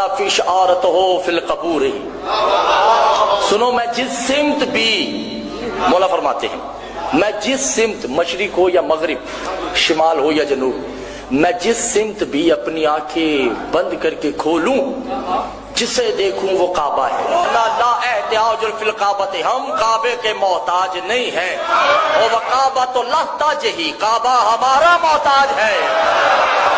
काना फिश आरत हो फिल कबूर। सुनो, मैं जिस सिमत भी, मौला फरमाते हैं, मैं जिस सिमत, मशरिक हो या मगरिब, शिमाल हो या जनूब, मैं जिस सिमत भी अपनी आंखें बंद करके खोलूं, जिसे देखूं वो काबा है। फिल काबते, हम काबे के मोहताज नहीं हैं, और वह काबा तो लहताज ही, काबा हमारा मोहताज है।